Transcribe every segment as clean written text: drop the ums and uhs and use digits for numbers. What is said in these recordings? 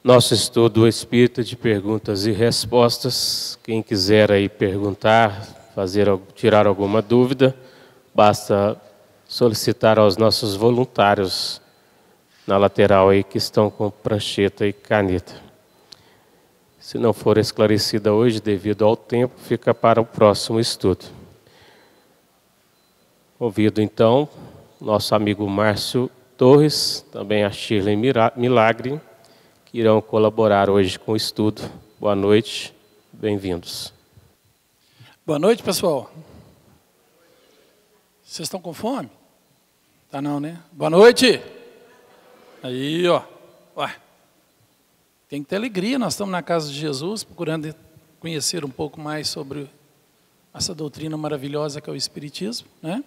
Nosso estudo Espírita de Perguntas e Respostas. Quem quiser aí perguntar, tirar alguma dúvida, basta solicitar aos nossos voluntários na lateral aí que estão com prancheta e caneta. Se não for esclarecida hoje, devido ao tempo, fica para o próximo estudo. Convido então nosso amigo Márcio Torres, também a Shirley Milagre, que irão colaborar hoje com o estudo. Boa noite, bem-vindos. Boa noite, pessoal. Vocês estão com fome? Tá não, né? Boa noite. Aí, ó. Ué. Tem que ter alegria, nós estamos na casa de Jesus, procurando conhecer um pouco mais sobre essa doutrina maravilhosa que é o Espiritismo, né?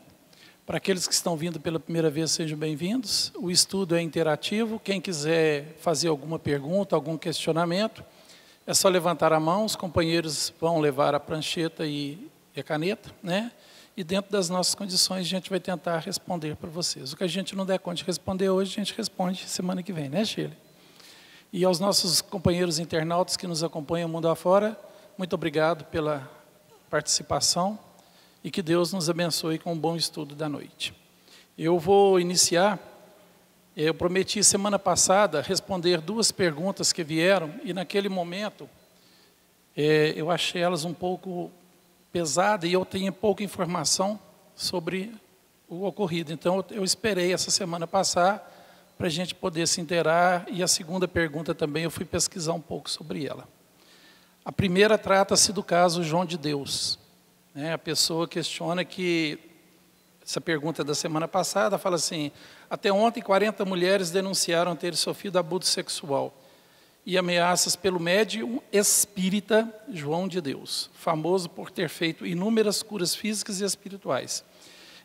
Para aqueles que estão vindo pela primeira vez, sejam bem-vindos. O estudo é interativo. Quem quiser fazer alguma pergunta, algum questionamento, é só levantar a mão. Os companheiros vão levar a prancheta e a caneta, né? E dentro das nossas condições, a gente vai tentar responder para vocês. O que a gente não der conta de responder hoje, a gente responde semana que vem, né, Shirley? E aos nossos companheiros internautas que nos acompanham mundo afora, muito obrigado pela participação. E que Deus nos abençoe com um bom estudo da noite. Eu vou iniciar, eu prometi semana passada responder 2 perguntas que vieram, e naquele momento eu achei elas um pouco pesadas e eu tenho pouca informação sobre o ocorrido. Então eu esperei essa semana passar para a gente poder se inteirar, e a segunda pergunta também eu fui pesquisar um pouco sobre ela. A primeira trata-se do caso João de Deus. A pessoa questiona que, essa pergunta da semana passada, fala assim: até ontem 40 mulheres denunciaram ter sofrido abuso sexual e ameaças pelo médium espírita João de Deus, famoso por ter feito inúmeras curas físicas e espirituais.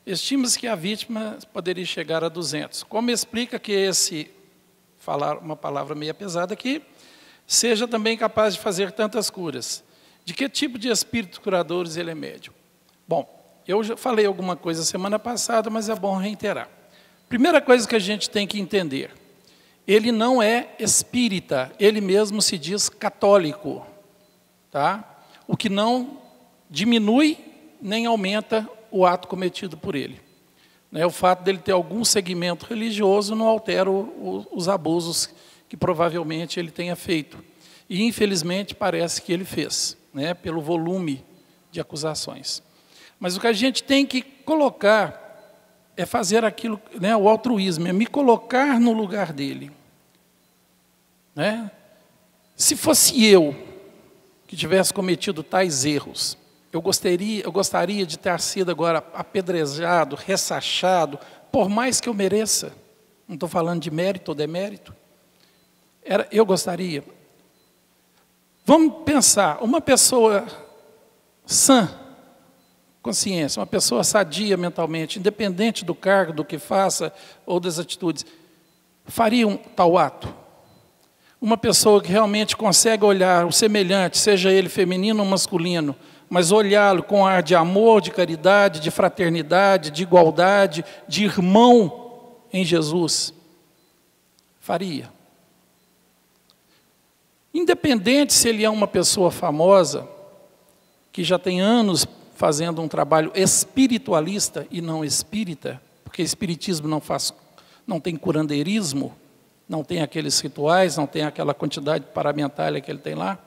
Estima-se que a vítima poderia chegar a 200. Como explica que esse, falar uma palavra meio pesada aqui, seja também capaz de fazer tantas curas? De que tipo de espíritos curadores ele é médium? Bom, eu já falei alguma coisa semana passada, mas é bom reiterar. Primeira coisa que a gente tem que entender, ele não é espírita, ele mesmo se diz católico, tá? O que não diminui nem aumenta o ato cometido por ele. O fato dele ter algum segmento religioso não altera os abusos que provavelmente ele tenha feito. E infelizmente parece que ele fez, pelo volume de acusações. Mas o que a gente tem que colocar é fazer aquilo, o altruísmo, é me colocar no lugar dele. Se fosse eu que tivesse cometido tais erros, eu gostaria de ter sido agora apedrejado, ressachado, por mais que eu mereça. Não estou falando de mérito ou demérito. Eu gostaria. Vamos pensar, uma pessoa sã, consciência, uma pessoa sadia mentalmente, independente do cargo, do que faça ou das atitudes, faria um tal ato? Uma pessoa que realmente consegue olhar o semelhante, seja ele feminino ou masculino, mas olhá-lo com ar de amor, de caridade, de fraternidade, de igualdade, de irmão em Jesus, faria. Independente se ele é uma pessoa famosa, que já tem anos fazendo um trabalho espiritualista e não espírita, porque espiritismo não tem curandeirismo, não tem aqueles rituais, não tem aquela quantidade de paramentália que ele tem lá.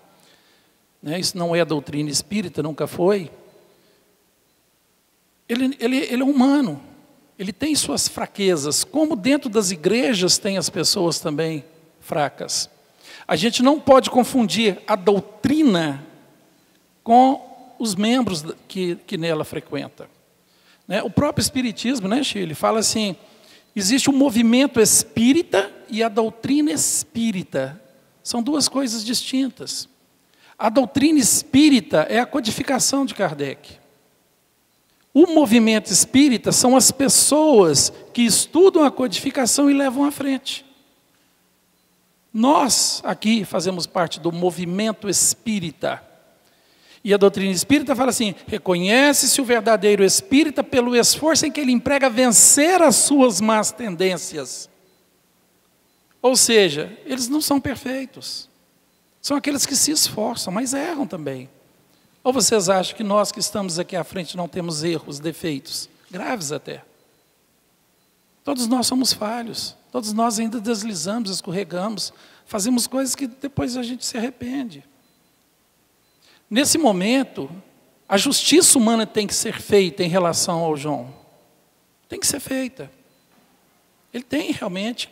Isso não é doutrina espírita, nunca foi. Ele é humano, ele tem suas fraquezas, como dentro das igrejas tem as pessoas também fracas. A gente não pode confundir a doutrina com os membros que nela frequenta. O próprio Espiritismo, Shirley, fala assim, existe um movimento espírita e a doutrina espírita. São 2 coisas distintas. A doutrina espírita é a codificação de Kardec. O movimento espírita são as pessoas que estudam a codificação e levam à frente. Nós aqui fazemos parte do movimento espírita. E a doutrina espírita fala assim, reconhece-se o verdadeiro espírita pelo esforço em que ele emprega a vencer as suas más tendências. Ou seja, eles não são perfeitos. São aqueles que se esforçam, mas erram também. Ou vocês acham que nós que estamos aqui à frente não temos erros, defeitos, graves até? Todos nós somos falhos. Todos nós ainda deslizamos, escorregamos, fazemos coisas que depois a gente se arrepende. Nesse momento, a justiça humana tem que ser feita em relação ao João. Tem que ser feita. Ele tem realmente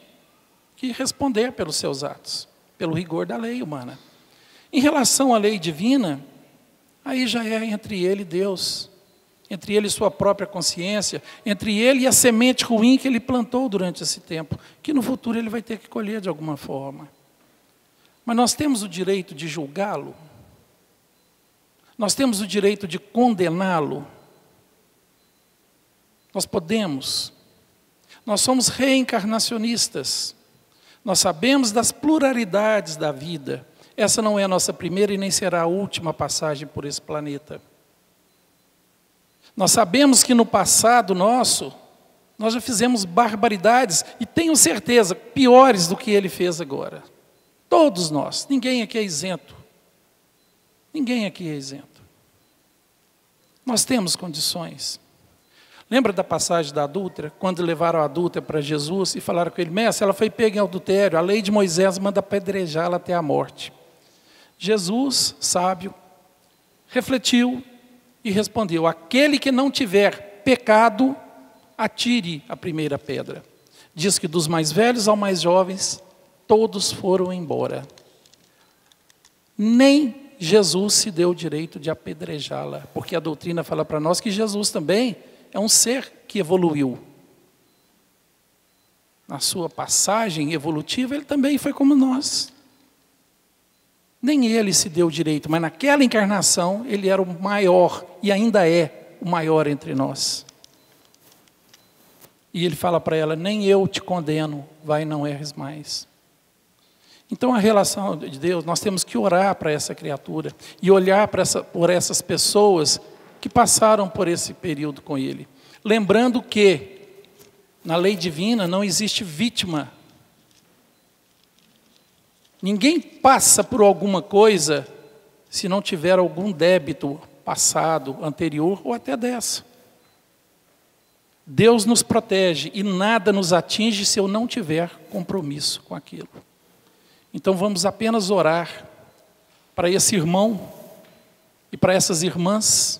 que responder pelos seus atos, pelo rigor da lei humana. Em relação à lei divina, aí já é entre ele e Deus, entre ele e sua própria consciência, entre ele e a semente ruim que ele plantou durante esse tempo, que no futuro ele vai ter que colher de alguma forma. Mas nós temos o direito de julgá-lo? Nós temos o direito de condená-lo? Nós podemos. Nós somos reencarnacionistas. Nós sabemos das pluralidades da vida. Essa não é a nossa primeira e nem será a última passagem por esse planeta. Nós sabemos que no passado nosso, nós já fizemos barbaridades, e tenho certeza, piores do que ele fez agora. Todos nós, ninguém aqui é isento. Ninguém aqui é isento. Nós temos condições. Lembra da passagem da adúltera? Quando levaram a adúltera para Jesus e falaram com ele: mestre, ela foi pega em adultério, a lei de Moisés manda apedrejá-la até a morte. Jesus, sábio, refletiu e respondeu: aquele que não tiver pecado, atire a primeira pedra. Diz que dos mais velhos aos mais jovens, todos foram embora. Nem Jesus se deu o direito de apedrejá-la, porque a doutrina fala para nós que Jesus também é um ser que evoluiu. Na sua passagem evolutiva, ele também foi como nós. Nem ele se deu o direito, mas naquela encarnação, ele era o maior, e ainda é o maior entre nós. E ele fala para ela: nem eu te condeno, vai e não erres mais. Então, a relação de Deus, nós temos que orar para essa criatura e olhar por essas pessoas que passaram por esse período com ele. Lembrando que, na lei divina, não existe vítima. Ninguém passa por alguma coisa se não tiver algum débito passado, anterior ou até dessa. Deus nos protege e nada nos atinge se eu não tiver compromisso com aquilo. Então vamos apenas orar para esse irmão e para essas irmãs,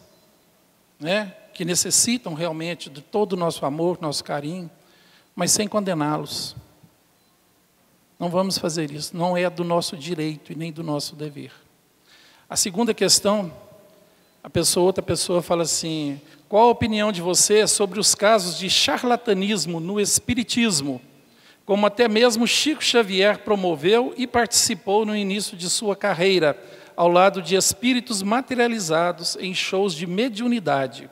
né, que necessitam realmente de todo o nosso amor, nosso carinho, mas sem condená-los. Não vamos fazer isso, não é do nosso direito e nem do nosso dever. A segunda questão, outra pessoa fala assim: qual a opinião de você sobre os casos de charlatanismo no espiritismo, como até mesmo Chico Xavier promoveu e participou no início de sua carreira, ao lado de espíritos materializados em shows de mediunidade,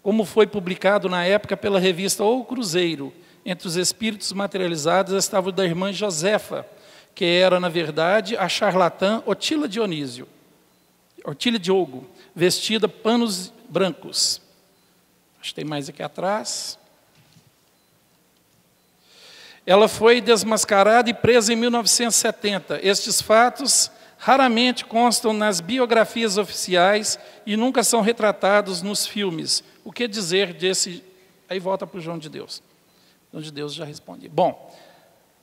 como foi publicado na época pela revista O Cruzeiro. Entre os espíritos materializados estava o da irmã Josefa, que era, na verdade, a charlatã Otília Diogo, vestida panos brancos. Acho que tem mais aqui atrás. Ela foi desmascarada e presa em 1970. Estes fatos raramente constam nas biografias oficiais e nunca são retratados nos filmes. O que dizer desse... Aí volta para o João de Deus. João de Deus já respondi. Bom,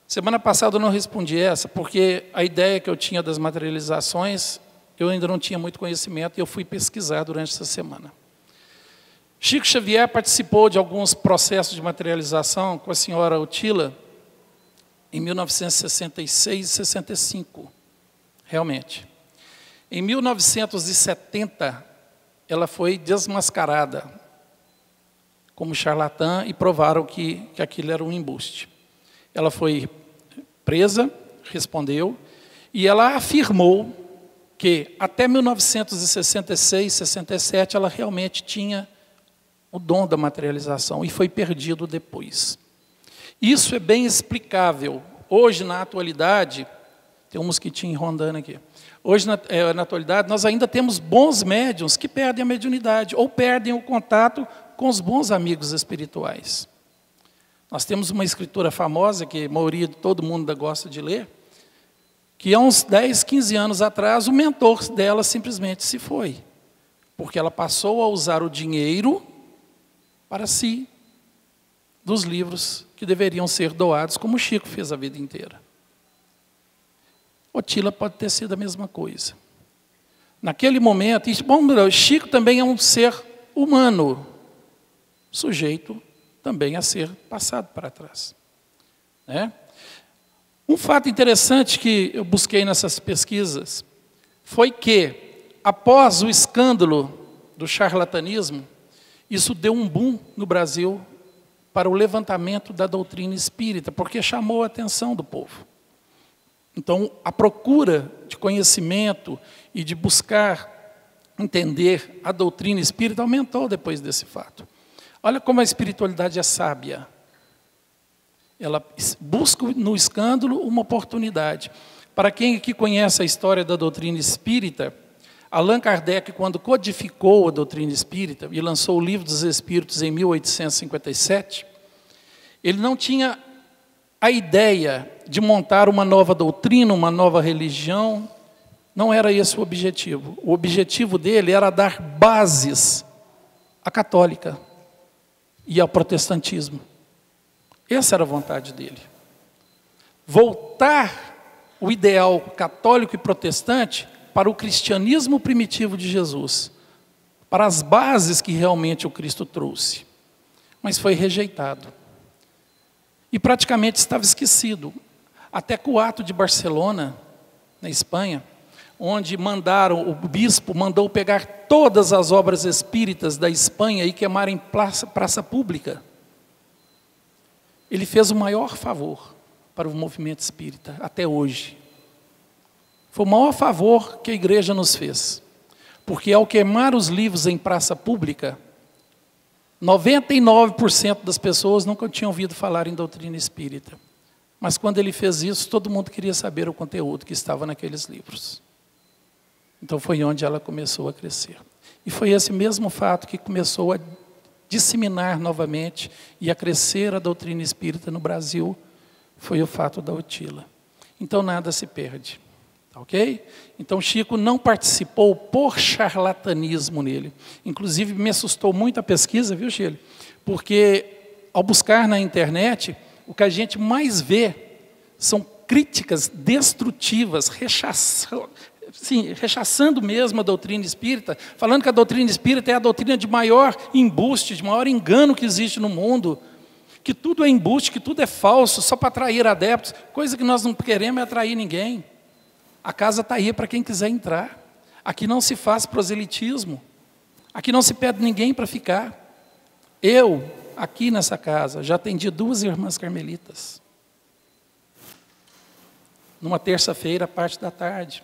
semana passada eu não respondi essa, porque a ideia que eu tinha das materializações, eu ainda não tinha muito conhecimento e eu fui pesquisar durante essa semana. Chico Xavier participou de alguns processos de materialização com a senhora Otília em 1966 e 65, realmente. Em 1970, ela foi desmascarada como charlatã e provaram que aquilo era um embuste. Ela foi presa, respondeu, e ela afirmou que até 1966, 67, ela realmente tinha o dom da materialização e foi perdido depois. Isso é bem explicável. Hoje, na atualidade, tem um mosquitinho rondando aqui. Hoje, na atualidade, nós ainda temos bons médiuns que perdem a mediunidade ou perdem o contato com os bons amigos espirituais. Nós temos uma escritura famosa, que a maioria de todo mundo gosta de ler, que há uns 10, 15 anos atrás, o mentor dela simplesmente se foi. Porque ela passou a usar o dinheiro para si, dos livros que deveriam ser doados, como o Chico fez a vida inteira. Otila pode ter sido a mesma coisa. Naquele momento, o Chico também é um ser humano, sujeito também a ser passado para trás. Né? Um fato interessante que eu busquei nessas pesquisas foi que, após o escândalo do charlatanismo, isso deu um boom no Brasil para o levantamento da doutrina espírita, porque chamou a atenção do povo. Então, a procura de conhecimento e de buscar entender a doutrina espírita aumentou depois desse fato. Olha como a espiritualidade é sábia. Ela busca no escândalo uma oportunidade. Para quem aqui conhece a história da doutrina espírita, Allan Kardec, quando codificou a doutrina espírita e lançou o Livro dos Espíritos em 1857, ele não tinha a ideia de montar uma nova doutrina, uma nova religião. Não era esse o objetivo. O objetivo dele era dar bases à católica e ao protestantismo. Essa era a vontade dele. Voltar o ideal católico e protestante para o cristianismo primitivo de Jesus, para as bases que realmente o Cristo trouxe. Mas foi rejeitado. E praticamente estava esquecido. Até que o ato de Barcelona, na Espanha, onde o bispo mandou pegar todas as obras espíritas da Espanha e queimar em praça pública. Ele fez o maior favor para o movimento espírita, até hoje. Foi o maior favor que a igreja nos fez. Porque ao queimar os livros em praça pública, 99% das pessoas nunca tinham ouvido falar em doutrina espírita. Mas quando ele fez isso, todo mundo queria saber o conteúdo que estava naqueles livros. Então foi onde ela começou a crescer. E foi esse mesmo fato que começou a disseminar novamente e a crescer a doutrina espírita no Brasil, foi o fato da Otila. Então nada se perde. Ok? Então Chico não participou por charlatanismo nele. Inclusive me assustou muito a pesquisa, viu, Chico? Porque ao buscar na internet, o que a gente mais vê são críticas destrutivas, rechaçando mesmo a doutrina espírita, falando que a doutrina espírita é a doutrina de maior embuste, de maior engano que existe no mundo, que tudo é embuste, que tudo é falso, só para atrair adeptos, coisa que nós não queremos é atrair ninguém. A casa está aí para quem quiser entrar. Aqui não se faz proselitismo. Aqui não se pede ninguém para ficar. Eu, aqui nessa casa, já atendi 2 irmãs carmelitas. Numa terça-feira, parte da tarde.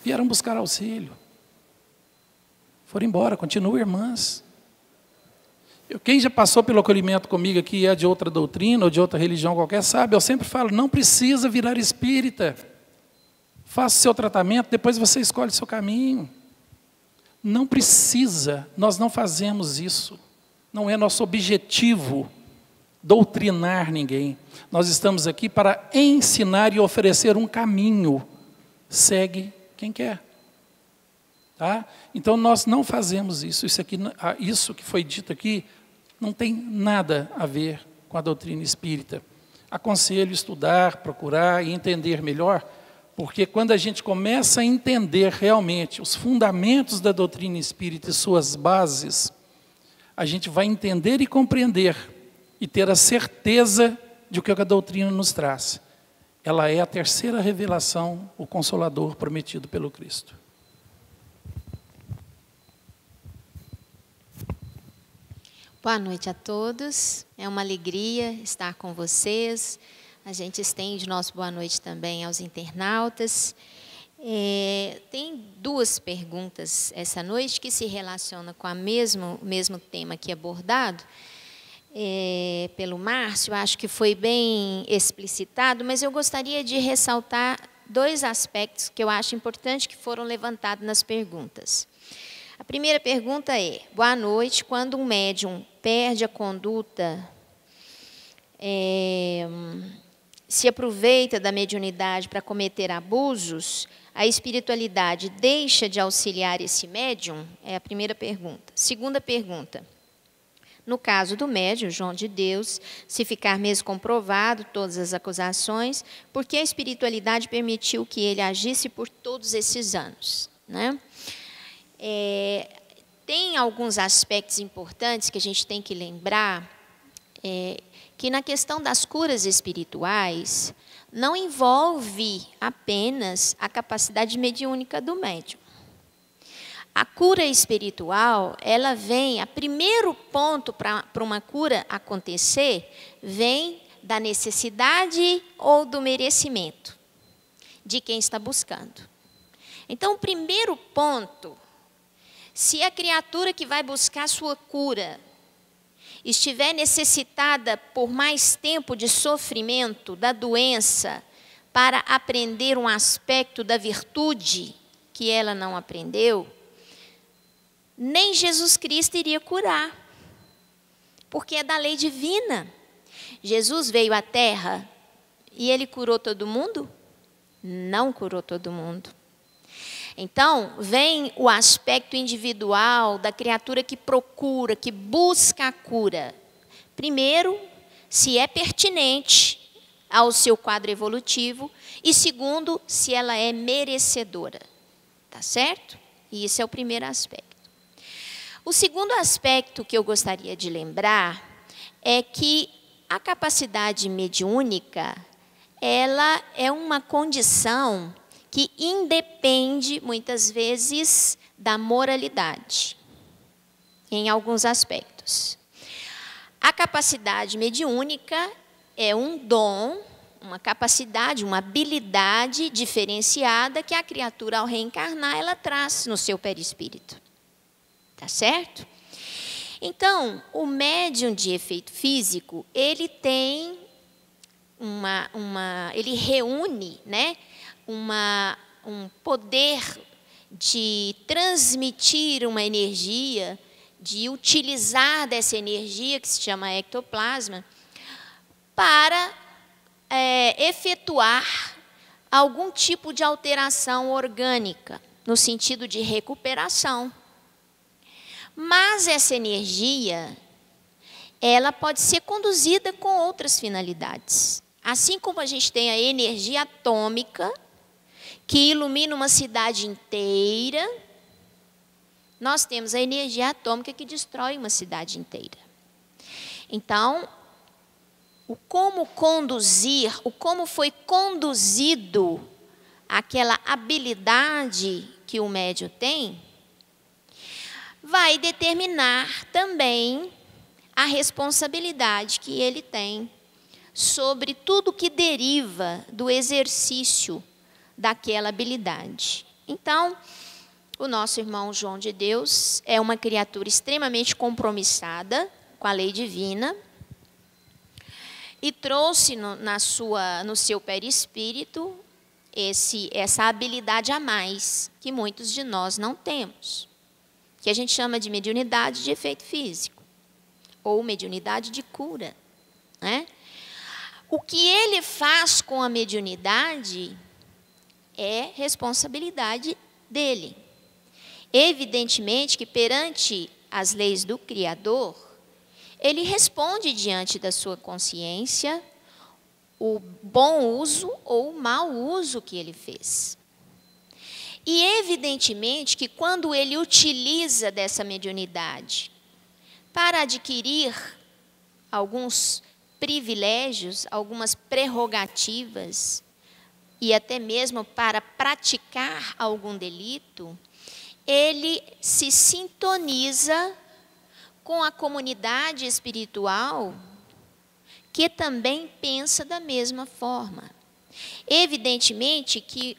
Vieram buscar auxílio. Foram embora, continuam irmãs. Quem já passou pelo acolhimento comigo aqui e é de outra doutrina ou de outra religião qualquer, sabe, eu sempre falo, não precisa virar espírita. Faça o seu tratamento, depois você escolhe o seu caminho. Não precisa, nós não fazemos isso. Não é nosso objetivo doutrinar ninguém. Nós estamos aqui para ensinar e oferecer um caminho. Segue quem quer. Tá? Então nós não fazemos isso. Isso que foi dito aqui não tem nada a ver com a doutrina espírita. Aconselho estudar, procurar e entender melhor. Porque quando a gente começa a entender realmente os fundamentos da doutrina espírita e suas bases, a gente vai entender e compreender e ter a certeza de o que a doutrina nos traz. Ela é a terceira revelação, o Consolador prometido pelo Cristo. Boa noite a todos. É uma alegria estar com vocês. A gente estende nosso boa noite também aos internautas. Tem 2 perguntas essa noite que se relacionam com o mesmo tema aqui abordado pelo Márcio. Acho que foi bem explicitado, mas eu gostaria de ressaltar 2 aspectos que eu acho importante que foram levantados nas perguntas. A primeira pergunta é: boa noite, quando um médium perde a conduta se aproveita da mediunidade para cometer abusos, a espiritualidade deixa de auxiliar esse médium? É a primeira pergunta. Segunda pergunta. No caso do médium, João de Deus, se ficar mesmo comprovado todas as acusações, por que a espiritualidade permitiu que ele agisse por todos esses anos, né? Tem alguns aspectos importantes que a gente tem que lembrar, que na questão das curas espirituais, não envolve apenas a capacidade mediúnica do médium. A cura espiritual, ela vem, o primeiro ponto para uma cura acontecer, vem da necessidade ou do merecimento de quem está buscando. Então, o primeiro ponto, se a criatura que vai buscar sua cura estiver necessitada por mais tempo de sofrimento da doença para aprender um aspecto da virtude que ela não aprendeu, nem Jesus Cristo iria curar, porque é da lei divina. Jesus veio à Terra e ele curou todo mundo? Não curou todo mundo. Então, vem o aspecto individual da criatura que procura, que busca a cura. Primeiro, se é pertinente ao seu quadro evolutivo, e segundo, se ela é merecedora. Tá certo? E esse é o primeiro aspecto. O segundo aspecto que eu gostaria de lembrar é que a capacidade mediúnica, ela é uma condição que independe, muitas vezes, da moralidade, em alguns aspectos. A capacidade mediúnica é um dom, uma capacidade, uma habilidade diferenciada que a criatura, ao reencarnar, ela traz no seu perispírito. Tá certo? Então, o médium de efeito físico, ele tem ele reúne, né, um poder de transmitir uma energia, de utilizar dessa energia, que se chama ectoplasma, para efetuar algum tipo de alteração orgânica, no sentido de recuperação. Mas essa energia, ela pode ser conduzida com outras finalidades. Assim como a gente tem a energia atômica, que ilumina uma cidade inteira, nós temos a energia atômica que destrói uma cidade inteira. Então, o como conduzir, o como foi conduzido aquela habilidade que o médium tem, vai determinar também a responsabilidade que ele tem sobre tudo que deriva do exercício daquela habilidade. Então, o nosso irmão João de Deus é uma criatura extremamente compromissada com a lei divina e trouxe no seu perispírito essa habilidade a mais que muitos de nós não temos, que a gente chama de mediunidade de efeito físico, ou mediunidade de cura, né? O que ele faz com a mediunidade é responsabilidade dele. Evidentemente que perante as leis do Criador, ele responde diante da sua consciência o bom uso ou o mau uso que ele fez. E evidentemente que quando ele utiliza dessa mediunidade para adquirir alguns privilégios, algumas prerrogativas, e até mesmo para praticar algum delito, ele se sintoniza com a comunidade espiritual que também pensa da mesma forma. Evidentemente que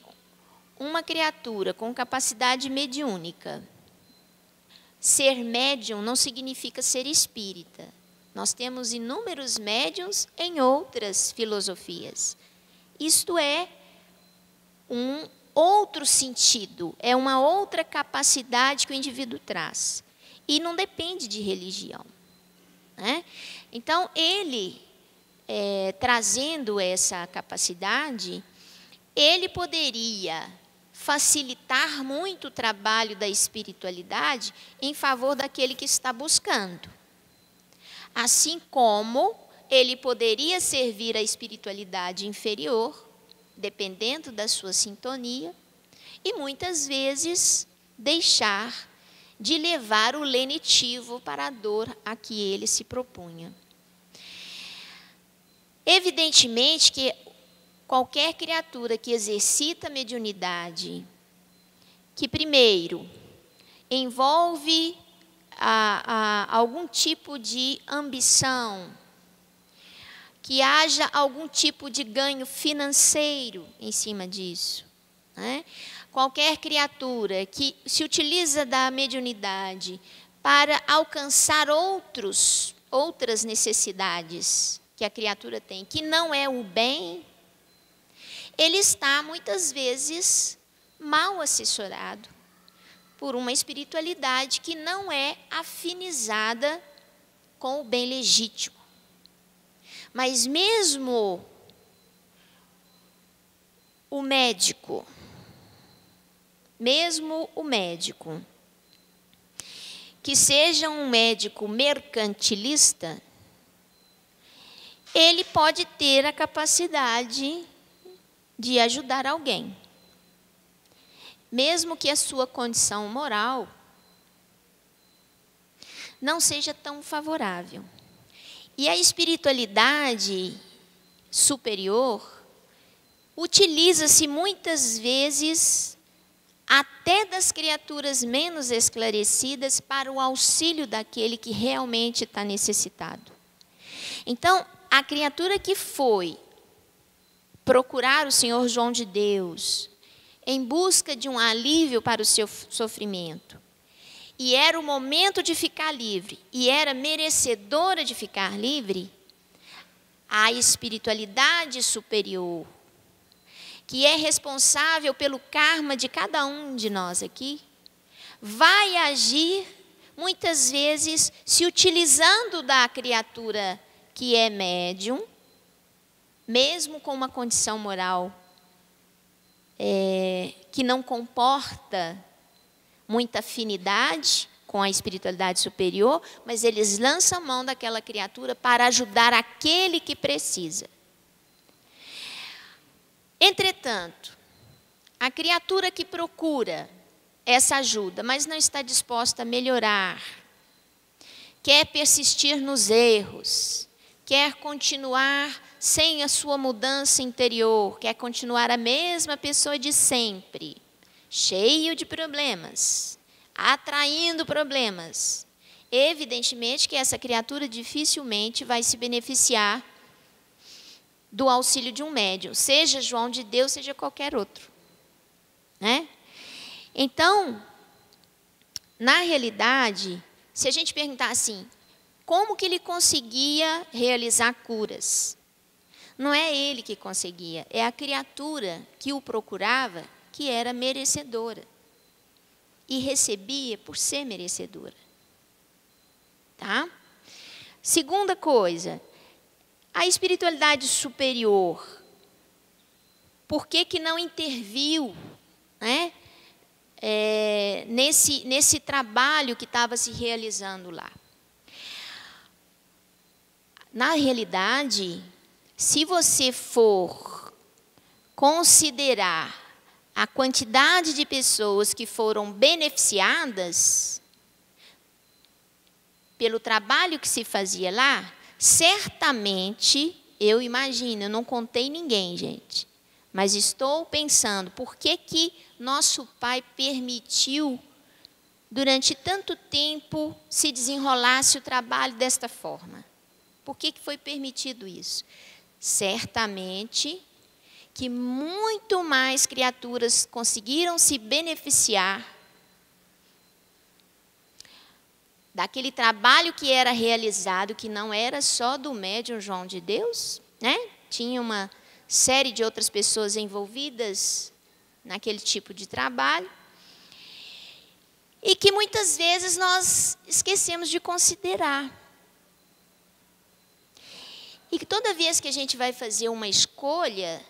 uma criatura com capacidade mediúnica, ser médium não significa ser espírita. Nós temos inúmeros médiuns em outras filosofias. Isto é um outro sentido, é uma outra capacidade que o indivíduo traz. E não depende de religião, né? Então, ele trazendo essa capacidade, ele poderia facilitar muito o trabalho da espiritualidade em favor daquele que está buscando. Assim como ele poderia servir a espiritualidade inferior, dependendo da sua sintonia, e muitas vezes deixar de levar o lenitivo para a dor a que ele se propunha. Evidentemente que qualquer criatura que exercita a mediunidade, que primeiro envolve algum tipo de ambição, que haja algum tipo de ganho financeiro em cima disso, né? Qualquer criatura que se utiliza da mediunidade para alcançar outras necessidades que a criatura tem, que não é o bem, ele está muitas vezes mal assessorado por uma espiritualidade que não é afinizada com o bem legítimo. Mas mesmo o médico, que seja um médico mercantilista, ele pode ter a capacidade de ajudar alguém, mesmo que a sua condição moral não seja tão favorável. E a espiritualidade superior utiliza-se muitas vezes até das criaturas menos esclarecidas para o auxílio daquele que realmente está necessitado. Então, a criatura que foi procurar o Senhor João de Deus em busca de um alívio para o seu sofrimento, e era o momento de ficar livre, e era merecedora de ficar livre, a espiritualidade superior, que é responsável pelo karma de cada um de nós aqui, vai agir, muitas vezes, se utilizando da criatura que é médium, mesmo com uma condição moral que não comporta muita afinidade com a espiritualidade superior, mas eles lançam mão daquela criatura para ajudar aquele que precisa. Entretanto, a criatura que procura essa ajuda, mas não está disposta a melhorar, quer persistir nos erros, quer continuar sem a sua mudança interior, quer continuar a mesma pessoa de sempre, cheio de problemas, atraindo problemas, evidentemente que essa criatura dificilmente vai se beneficiar do auxílio de um médium, seja João de Deus, seja qualquer outro, né? Então, na realidade, se a gente perguntar assim, como que ele conseguia realizar curas? Não é ele que conseguia, é a criatura que o procurava, que era merecedora e recebia por ser merecedora, tá? Segunda coisa, a espiritualidade superior, por que não interviu, né, nesse trabalho que estava se realizando lá? Na realidade, se você for considerar a quantidade de pessoas que foram beneficiadas pelo trabalho que se fazia lá, certamente, eu imagino, eu não contei ninguém, gente, mas estou pensando, por que nosso Pai permitiu, durante tanto tempo, se desenrolasse o trabalho desta forma? Por que foi permitido isso? Certamente que muito mais criaturas conseguiram se beneficiar daquele trabalho que era realizado, que não era só do médium João de Deus, né? Tinha uma série de outras pessoas envolvidas naquele tipo de trabalho, e que muitas vezes nós esquecemos de considerar. E que toda vez que a gente vai fazer uma escolha,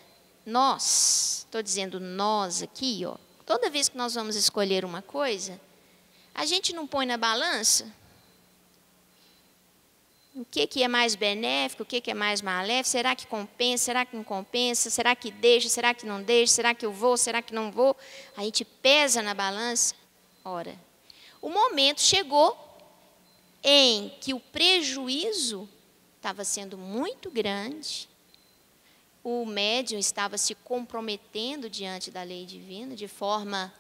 nós, estou dizendo nós aqui, ó, toda vez que nós vamos escolher uma coisa, a gente não põe na balança o que é mais benéfico, o que é mais maléfico, será que compensa, será que não compensa, será que deixa, será que não deixa, será que eu vou, será que não vou? A gente pesa na balança. Ora, o momento chegou em que o prejuízo estava sendo muito grande, o médium estava se comprometendo diante da lei divina de forma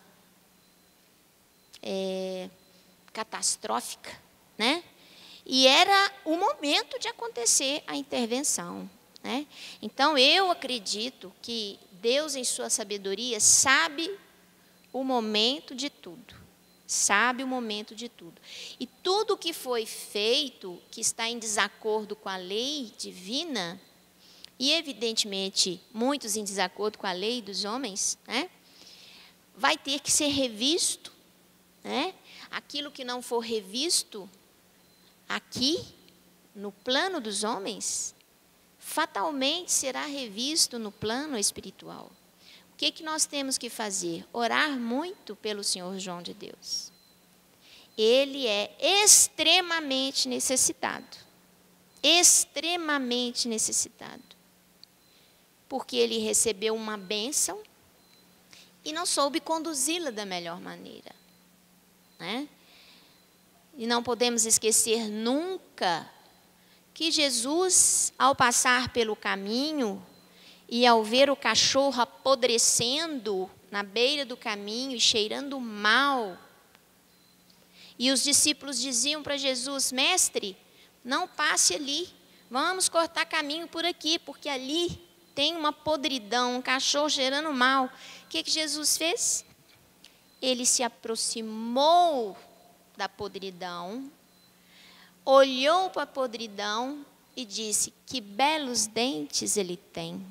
catastrófica, né? E era o momento de acontecer a intervenção, né? Então, eu acredito que Deus, em sua sabedoria, sabe o momento de tudo. Sabe o momento de tudo. E tudo que foi feito, que está em desacordo com a lei divina, e evidentemente muitos em desacordo com a lei dos homens, né, vai ter que ser revisto, né? Aquilo que não for revisto aqui, no plano dos homens, fatalmente será revisto no plano espiritual. O que nós temos que fazer? Orar muito pelo Senhor João de Deus. Ele é extremamente necessitado. Extremamente necessitado. Porque ele recebeu uma bênção e não soube conduzi-la da melhor maneira, né? E não podemos esquecer nunca que Jesus, ao passar pelo caminho e ao ver o cachorro apodrecendo na beira do caminho e cheirando mal, e os discípulos diziam para Jesus: mestre, não passe ali, vamos cortar caminho por aqui, porque ali tem uma podridão, um cachorro cheirando mal. O que Jesus fez? Ele se aproximou da podridão, olhou para a podridão e disse: que belos dentes ele tem.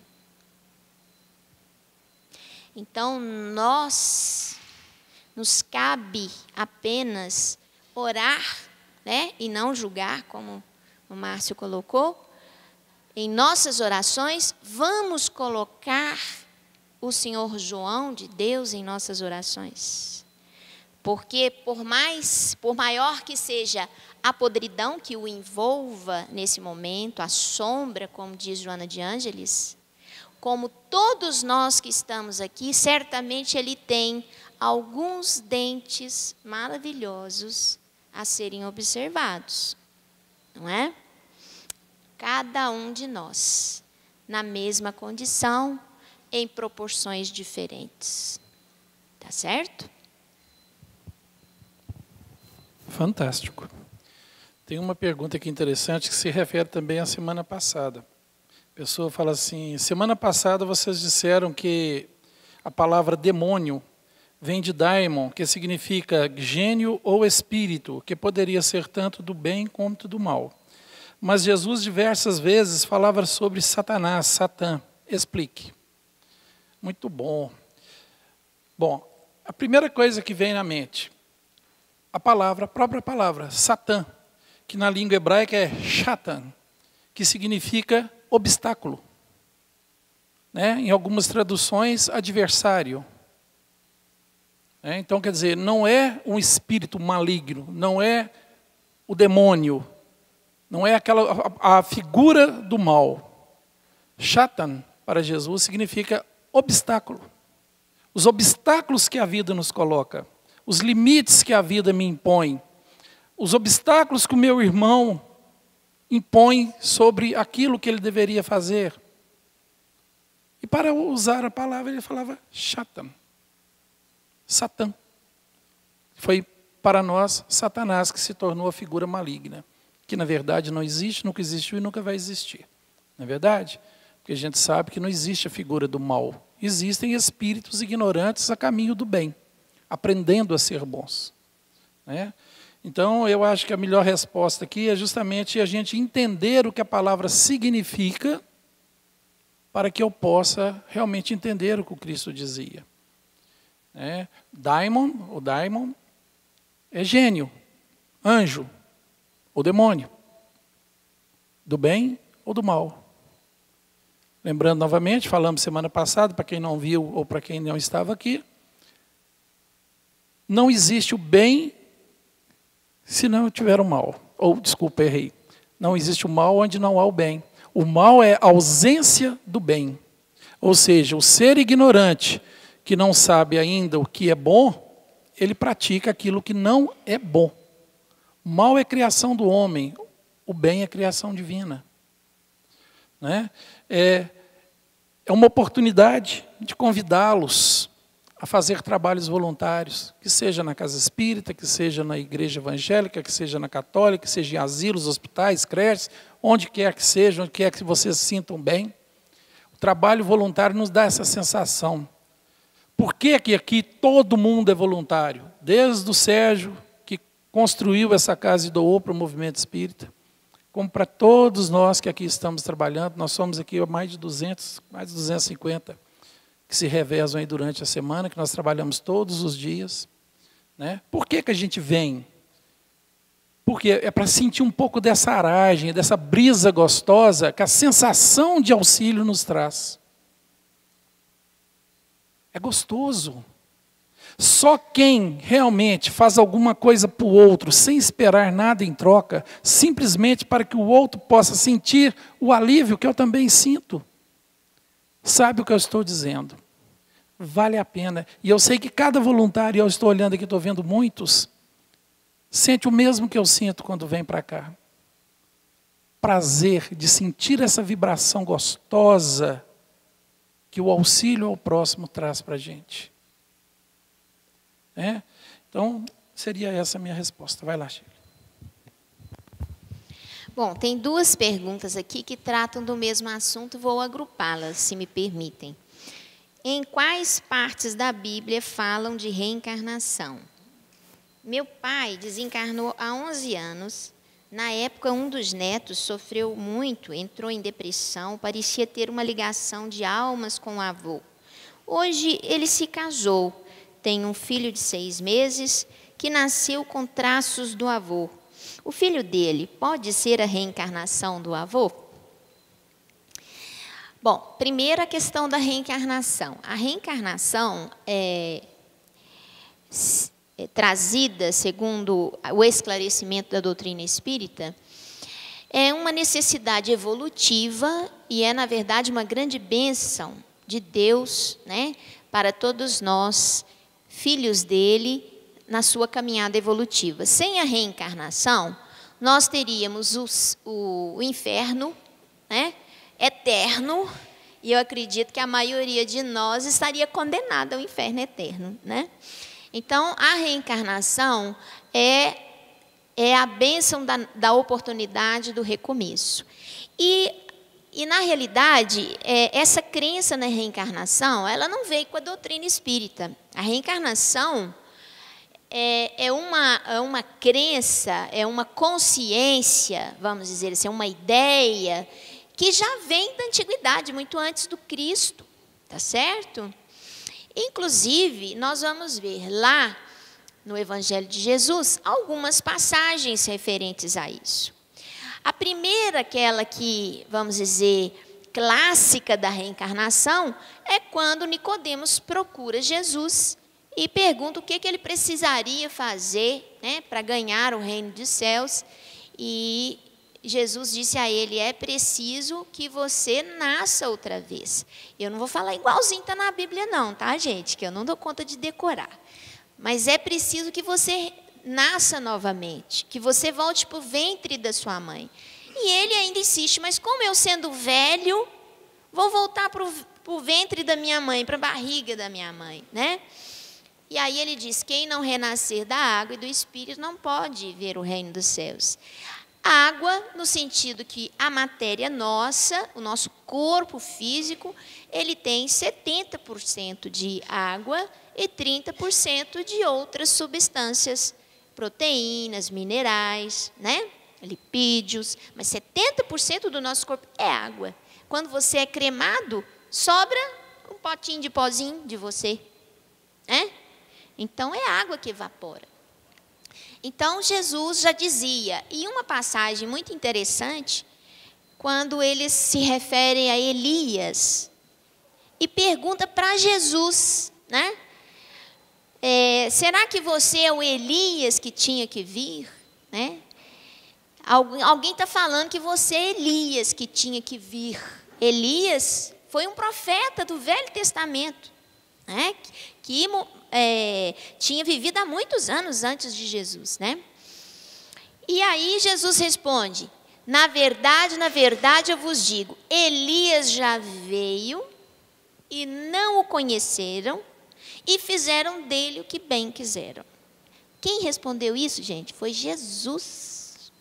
Então, nos cabe apenas orar, né, e não julgar, como o Márcio colocou. Em nossas orações, vamos colocar o Senhor João de Deus em nossas orações. Porque por maior que seja a podridão que o envolva nesse momento, a sombra, como diz Joana de Ângeles, como todos nós que estamos aqui, certamente ele tem alguns dentes maravilhosos a serem observados, não é? Cada um de nós, na mesma condição, em proporções diferentes. Tá certo? Fantástico. Tem uma pergunta aqui interessante que se refere também à semana passada. A pessoa fala assim: semana passada vocês disseram que a palavra demônio vem de daimon, que significa gênio ou espírito, que poderia ser tanto do bem quanto do mal. Mas Jesus diversas vezes falava sobre Satanás, Satã. Explique. Muito bom. Bom, a primeira coisa que vem na mente, a própria palavra, Satã, que na língua hebraica é Shatan, que significa obstáculo. Né? Em algumas traduções, adversário. Então, quer dizer, não é um espírito maligno, não é o demônio, não é a figura do mal. Shatan, para Jesus, significa obstáculo. Os obstáculos que a vida nos coloca, os limites que a vida me impõe, os obstáculos que o meu irmão impõe sobre aquilo que ele deveria fazer. E para usar a palavra, ele falava Shatan, Satã. Foi para nós Satanás que se tornou a figura maligna, que na verdade não existe, nunca existiu e nunca vai existir. Não é verdade? Porque a gente sabe que não existe a figura do mal. Existem espíritos ignorantes a caminho do bem, aprendendo a ser bons. Né? Então, eu acho que a melhor resposta aqui é justamente a gente entender o que a palavra significa, para que eu possa realmente entender o que o Cristo dizia. O daimon é gênio, anjo, ou demônio, do bem ou do mal. Lembrando novamente, falamos semana passada, para quem não viu ou para quem não estava aqui, não existe o bem se não tiver o mal. Ou, desculpa, errei. Não existe o mal onde não há o bem. O mal é a ausência do bem. Ou seja, o ser ignorante, que não sabe ainda o que é bom, ele pratica aquilo que não é bom. O mal é criação do homem, o bem é criação divina. Né? É uma oportunidade de convidá-los a fazer trabalhos voluntários, que seja na casa espírita, que seja na igreja evangélica, que seja na católica, que seja em asilos, hospitais, creches, onde quer que seja, onde quer que vocês se sintam bem. O trabalho voluntário nos dá essa sensação. Por que aqui todo mundo é voluntário? Desde o Sérgio, que construiu essa casa e doou para o movimento espírita, como para todos nós que aqui estamos trabalhando. Nós somos aqui mais de 200, mais de 250, que se revezam aí durante a semana, que nós trabalhamos todos os dias. Né? Por que a gente vem? Porque é para sentir um pouco dessa aragem, dessa brisa gostosa que a sensação de auxílio nos traz. É gostoso. Só quem realmente faz alguma coisa para o outro, sem esperar nada em troca, simplesmente para que o outro possa sentir o alívio que eu também sinto, sabe o que eu estou dizendo. Vale a pena. E eu sei que cada voluntário, eu estou olhando aqui, estou vendo muitos, sente o mesmo que eu sinto quando vem para cá. Prazer de sentir essa vibração gostosa que o auxílio ao próximo traz para a gente. Então, seria essa a minha resposta. Vai lá, Sheila. Bom, tem duas perguntas aqui que tratam do mesmo assunto, vou agrupá-las, se me permitem. Em quais partes da Bíblia falam de reencarnação? Meu pai desencarnou há 11 anos. Na época, um dos netos sofreu muito, entrou em depressão, parecia ter uma ligação de almas com o avô. Hoje, ele se casou, tem um filho de 6 meses, que nasceu com traços do avô. O filho dele pode ser a reencarnação do avô? Bom, primeiro a questão da reencarnação. A reencarnação é trazida, segundo o esclarecimento da doutrina espírita, é uma necessidade evolutiva e é, na verdade, uma grande bênção de Deus, né, para todos nós, filhos dele, na sua caminhada evolutiva. Sem a reencarnação, nós teríamos o inferno, né, eterno, e eu acredito que a maioria de nós estaria condenada ao inferno eterno, né? Então, a reencarnação é a bênção da oportunidade do recomeço. E na realidade, essa crença na reencarnação, ela não veio com a doutrina espírita. A reencarnação é uma crença, é uma consciência, vamos dizer assim, uma ideia que já vem da antiguidade, muito antes do Cristo, tá certo? Inclusive, nós vamos ver lá no Evangelho de Jesus algumas passagens referentes a isso. A primeira, aquela que, vamos dizer, clássica da reencarnação, é quando Nicodemos procura Jesus e pergunta o que ele precisaria fazer, né, para ganhar o reino dos céus. E Jesus disse a ele: é preciso que você nasça outra vez. Eu não vou falar igualzinho está na Bíblia não, tá, gente? Que eu não dou conta de decorar. Mas é preciso que você nasça novamente, que você volte para o ventre da sua mãe. E ele ainda insiste: mas como eu sendo velho, vou voltar para o ventre da minha mãe, para a barriga da minha mãe, né? E aí ele diz: quem não renascer da água e do Espírito não pode ver o reino dos céus. Água, no sentido que a matéria nossa, o nosso corpo físico, ele tem 70% de água e 30% de outras substâncias, proteínas, minerais, né? Lipídios, mas 70% do nosso corpo é água. Quando você é cremado, sobra um potinho de pozinho de você, né? Então é água que evapora. Então, Jesus já dizia, e uma passagem muito interessante, quando eles se referem a Elias e pergunta para Jesus, né? Será que você é o Elias que tinha que vir? Né? Alguém está falando que você é Elias que tinha que vir. Elias foi um profeta do Velho Testamento, né? que tinha vivido há muitos anos antes de Jesus. Né? E aí Jesus responde: na verdade, eu vos digo, Elias já veio e não o conheceram, e fizeram dele o que bem quiseram. Quem respondeu isso, gente? Foi Jesus.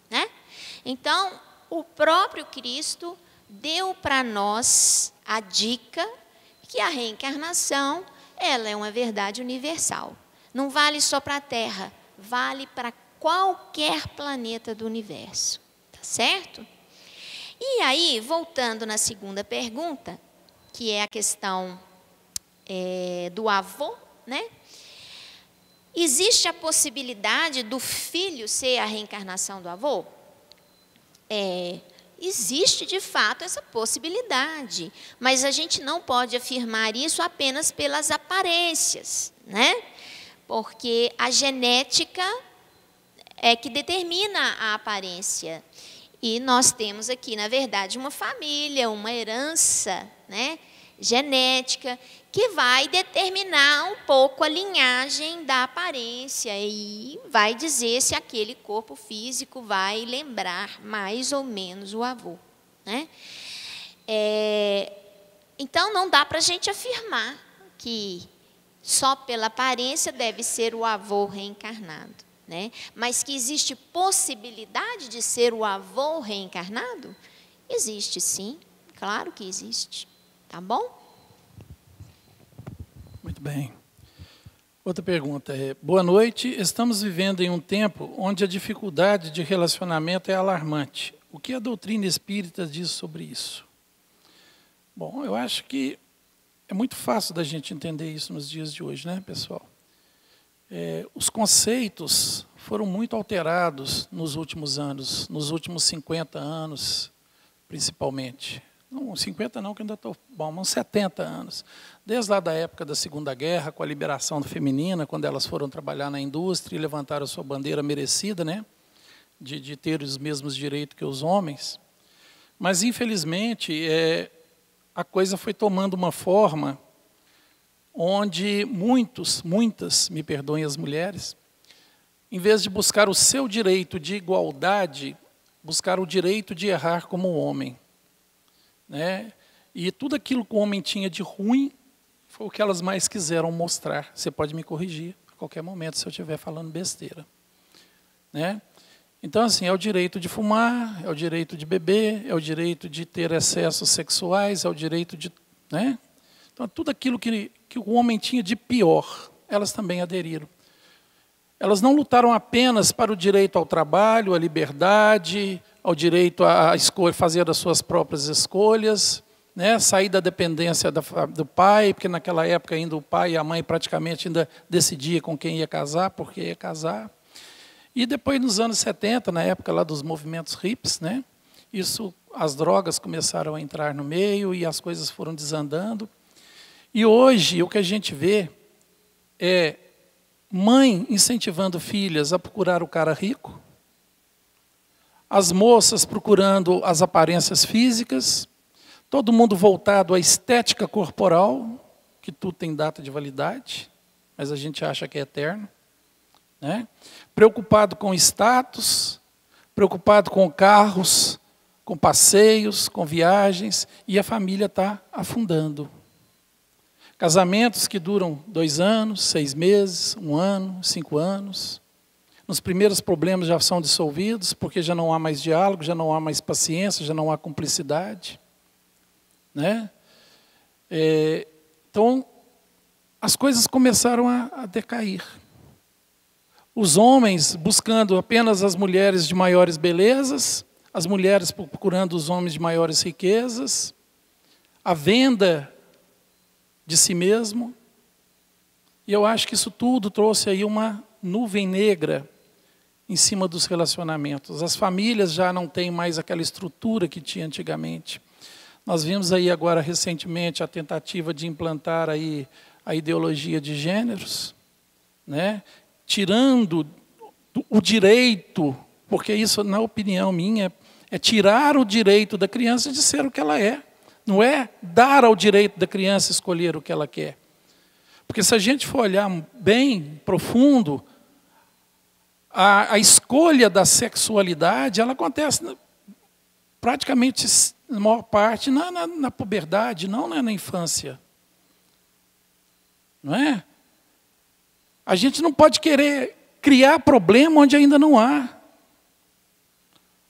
Né? Então, o próprio Cristo deu para nós a dica que a reencarnação, ela é uma verdade universal. Não vale só para a Terra, vale para qualquer planeta do universo. Tá certo? E aí, voltando na segunda pergunta, que é a questão do avô, né? Existe a possibilidade do filho ser a reencarnação do avô? Existe de fato essa possibilidade, mas a gente não pode afirmar isso apenas pelas aparências, né? Porque a genética é que determina a aparência. E nós temos aqui, na verdade, uma família, uma herança, né, genética, que vai determinar um pouco a linhagem da aparência e vai dizer se aquele corpo físico vai lembrar mais ou menos o avô. Né? Então, não dá para a gente afirmar que só pela aparência deve ser o avô reencarnado. Né? Mas que existe possibilidade de ser o avô reencarnado? Existe sim, claro que existe. Tá bom? Muito bem. Outra pergunta é: boa noite, estamos vivendo em um tempo onde a dificuldade de relacionamento é alarmante. O que a doutrina espírita diz sobre isso? Bom, eu acho que é muito fácil da gente entender isso nos dias de hoje, né, pessoal? Os conceitos foram muito alterados nos últimos anos, nos últimos 50 anos, principalmente. Não, 50 não, que ainda estou bom, uns 70 anos. Desde lá da época da Segunda Guerra, com a liberação feminina, quando elas foram trabalhar na indústria e levantaram a sua bandeira merecida, né, de ter os mesmos direitos que os homens. Mas, infelizmente, a coisa foi tomando uma forma onde muitas, me perdoem as mulheres, em vez de buscar o seu direito de igualdade, buscaram o direito de errar como homem. Né? E tudo aquilo que o homem tinha de ruim foi o que elas mais quiseram mostrar. Você pode me corrigir a qualquer momento se eu estiver falando besteira. Né? Então, assim, é o direito de fumar, é o direito de beber, é o direito de ter excessos sexuais, é o direito de... Né? Então, tudo aquilo que o homem tinha de pior, elas também aderiram. Elas não lutaram apenas para o direito ao trabalho, à liberdade, ao direito a fazer as suas próprias escolhas, né? Sair da dependência do pai, porque naquela época ainda o pai e a mãe praticamente ainda decidiam com quem ia casar, porque ia casar. E depois, nos anos 70, na época lá dos movimentos hippies, né? As drogas começaram a entrar no meio e as coisas foram desandando. E hoje o que a gente vê é mãe incentivando filhas a procurar o cara rico, as moças procurando as aparências físicas, todo mundo voltado à estética corporal, que tudo tem data de validade, mas a gente acha que é eterno. Né? Preocupado com status, preocupado com carros, com passeios, com viagens, e a família está afundando. Casamentos que duram 2 anos, 6 meses, 1 ano, 5 anos. Nos primeiros problemas já são dissolvidos, porque já não há mais diálogo, já não há mais paciência, já não há cumplicidade. Né? Então, as coisas começaram a decair. Os homens buscando apenas as mulheres de maiores belezas, as mulheres procurando os homens de maiores riquezas, a venda de si mesmo. E eu acho que isso tudo trouxe aí uma nuvem negra em cima dos relacionamentos. As famílias já não têm mais aquela estrutura que tinha antigamente. Nós vimos aí agora recentemente a tentativa de implantar aí a ideologia de gêneros, né? Tirando o direito, porque isso, na opinião minha, é tirar o direito da criança de ser o que ela é. Não é dar ao direito da criança escolher o que ela quer. Porque se a gente for olhar bem profundo, a escolha da sexualidade, ela acontece praticamente, na maior parte, na puberdade, não na infância. Não é? A gente não pode querer criar problema onde ainda não há.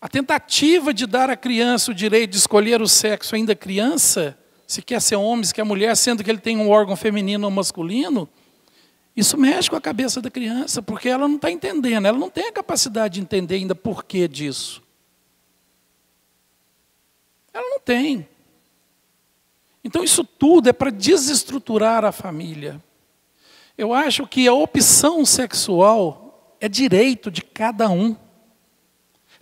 A tentativa de dar à criança o direito de escolher o sexo ainda criança, se quer ser homem, se quer mulher, sendo que ele tem um órgão feminino ou masculino, isso mexe com a cabeça da criança, porque ela não está entendendo, ela não tem a capacidade de entender ainda porquê disso. Ela não tem. Então isso tudo é para desestruturar a família. Eu acho que a opção sexual é direito de cada um.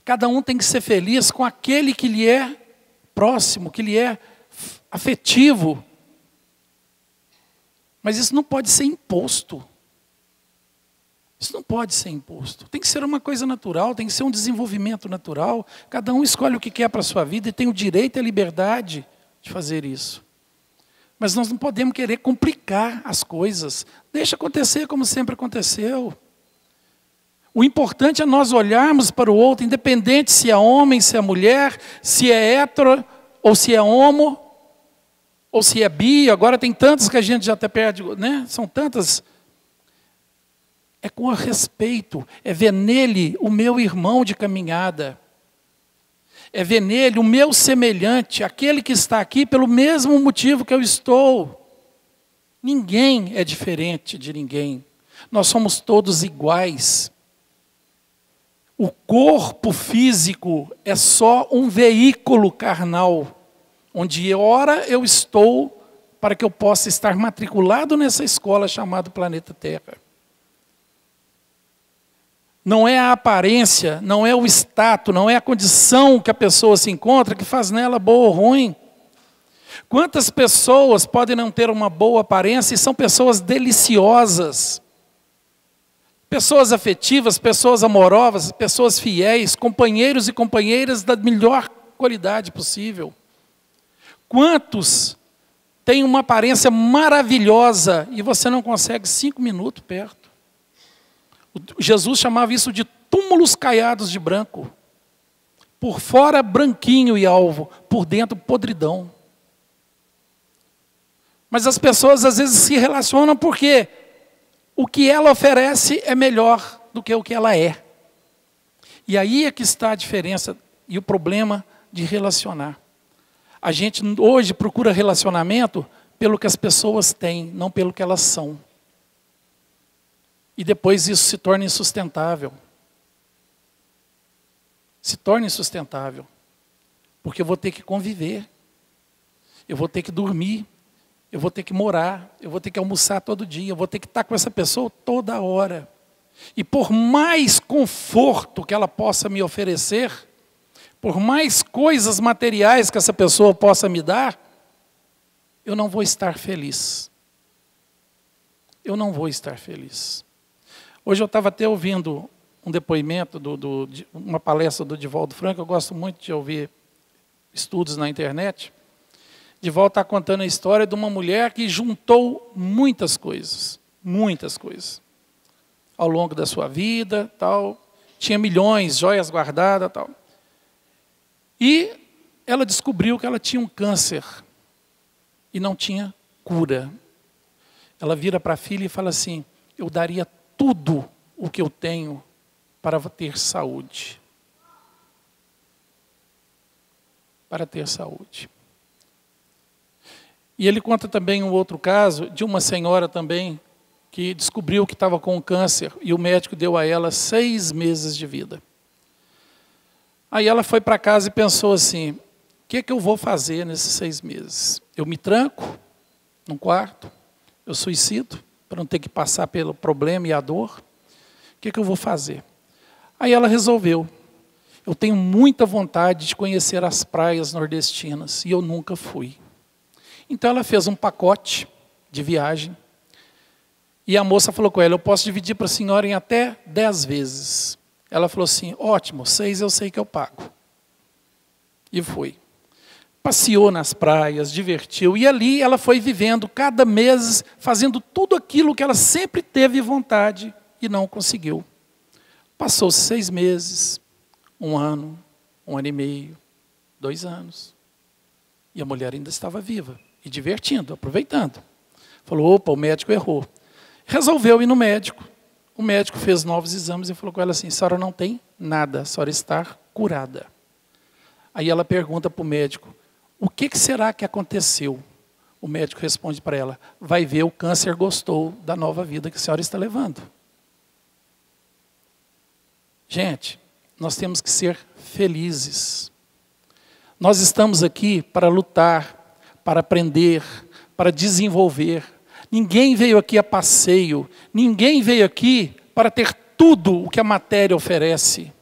Cada um tem que ser feliz com aquele que lhe é próximo, que lhe é afetivo. Mas isso não pode ser imposto. Isso não pode ser imposto. Tem que ser uma coisa natural, tem que ser um desenvolvimento natural. Cada um escolhe o que quer para a sua vida e tem o direito e a liberdade de fazer isso. Mas nós não podemos querer complicar as coisas. Deixa acontecer como sempre aconteceu. O importante é nós olharmos para o outro, independente se é homem, se é mulher, se é hétero, ou se é homo, ou se é bi. Agora tem tantos que a gente já até perde, né? São tantas. É com respeito, é ver nele o meu irmão de caminhada. É ver nele o meu semelhante, aquele que está aqui pelo mesmo motivo que eu estou. Ninguém é diferente de ninguém. Nós somos todos iguais. O corpo físico é só um veículo carnal, onde ora eu estou para que eu possa estar matriculado nessa escola chamada Planeta Terra. Não é a aparência, não é o status, não é a condição que a pessoa se encontra que faz nela boa ou ruim. Quantas pessoas podem não ter uma boa aparência e são pessoas deliciosas? Pessoas afetivas, pessoas amorosas, pessoas fiéis, companheiros e companheiras da melhor qualidade possível. Quantos têm uma aparência maravilhosa e você não consegue 5 minutos perto? Jesus chamava isso de túmulos caiados de branco. Por fora branquinho e alvo, por dentro podridão. Mas as pessoas às vezes se relacionam porque o que ela oferece é melhor do que o que ela é. E aí é que está a diferença e o problema de relacionar. A gente hoje procura relacionamento pelo que as pessoas têm, não pelo que elas são. E depois isso se torna insustentável. Se torna insustentável. Porque eu vou ter que conviver. Eu vou ter que dormir. Eu vou ter que morar. Eu vou ter que almoçar todo dia. Eu vou ter que estar com essa pessoa toda hora. E por mais conforto que ela possa me oferecer, por mais coisas materiais que essa pessoa possa me dar, eu não vou estar feliz. Eu não vou estar feliz. Hoje eu estava até ouvindo um depoimento, de uma palestra do Divaldo Franco. Eu gosto muito de ouvir estudos na internet. Divaldo está contando a história de uma mulher que juntou muitas coisas, ao longo da sua vida, tal. Tinha milhões, joias guardadas, tal. E ela descobriu que ela tinha um câncer e não tinha cura. Ela vira para a filha e fala assim: eu daria tudo o que eu tenho para ter saúde. Para ter saúde. E ele conta também um outro caso de uma senhora também que descobriu que estava com câncer e o médico deu a ela 6 meses de vida. Aí ela foi para casa e pensou assim: o que eu vou fazer nesses 6 meses? Eu me tranco num quarto? Eu suicido para não ter que passar pelo problema e a dor? O que eu vou fazer? Aí ela resolveu. Eu tenho muita vontade de conhecer as praias nordestinas e eu nunca fui. Então ela fez um pacote de viagem e a moça falou com ela, eu posso dividir para a senhora em até 10 vezes. Ela falou assim, ótimo, 6 eu sei que eu pago. E foi. Passeou nas praias, divertiu, e ali ela foi vivendo cada mês, fazendo tudo aquilo que ela sempre teve vontade e não conseguiu. Passou 6 meses, 1 ano, 1 ano e meio, 2 anos. E a mulher ainda estava viva, e divertindo, aproveitando. Falou, opa, o médico errou. Resolveu ir no médico. O médico fez novos exames e falou com ela assim, a senhora não tem nada, a senhora está curada. Aí ela pergunta para o médico, o que será que aconteceu? O médico responde para ela, vai ver, o câncer gostou da nova vida que a senhora está levando. Gente, nós temos que ser felizes. Nós estamos aqui para lutar, para aprender, para desenvolver. Ninguém veio aqui a passeio, ninguém veio aqui para ter tudo o que a matéria oferece.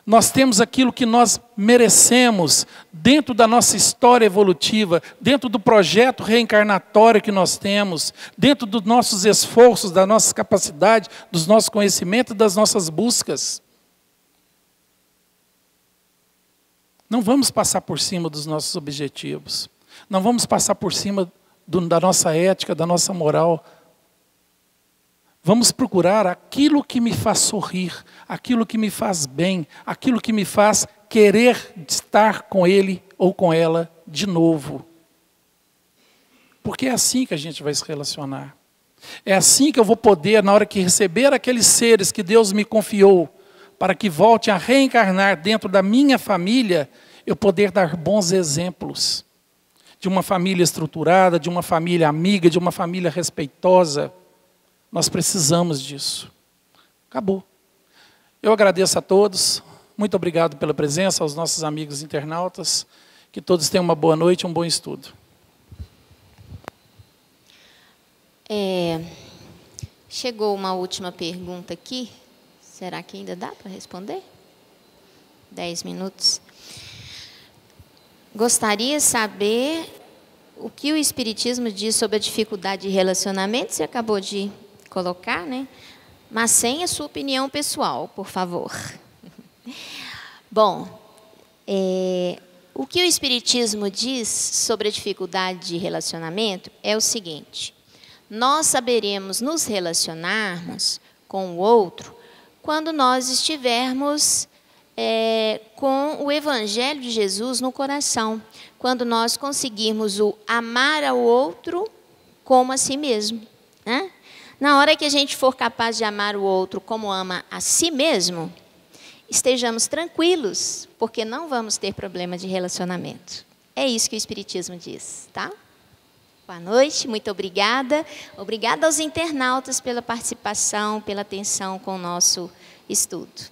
Nós temos aquilo que nós merecemos dentro da nossa história evolutiva, dentro do projeto reencarnatório que nós temos, dentro dos nossos esforços, da nossa capacidade, dos nossos conhecimentos, das nossas buscas. Não vamos passar por cima dos nossos objetivos. Não vamos passar por cima da nossa ética, da nossa moral. Vamos procurar aquilo que me faz sorrir, aquilo que me faz bem, aquilo que me faz querer estar com ele ou com ela de novo. Porque é assim que a gente vai se relacionar. É assim que eu vou poder, na hora que receber aqueles seres que Deus me confiou, para que voltem a reencarnar dentro da minha família, eu poder dar bons exemplos de uma família estruturada, de uma família amiga, de uma família respeitosa. Nós precisamos disso. Acabou. Eu agradeço a todos. Muito obrigado pela presença, aos nossos amigos internautas. Que todos tenham uma boa noite e um bom estudo. Chegou uma última pergunta aqui. Será que ainda dá para responder? 10 minutos. Gostaria de saber o que o Espiritismo diz sobre a dificuldade de relacionamento. Você acabou de colocar, né? Mas sem a sua opinião pessoal, por favor. Bom, o que o Espiritismo diz sobre a dificuldade de relacionamento é o seguinte: nós saberemos nos relacionarmos com o outro quando nós estivermos com o Evangelho de Jesus no coração, quando nós conseguirmos o amar ao outro como a si mesmo, né? Na hora que a gente for capaz de amar o outro como ama a si mesmo, estejamos tranquilos, porque não vamos ter problema de relacionamento. É isso que o Espiritismo diz, tá? Boa noite, muito obrigada. Obrigada aos internautas pela participação, pela atenção com o nosso estudo.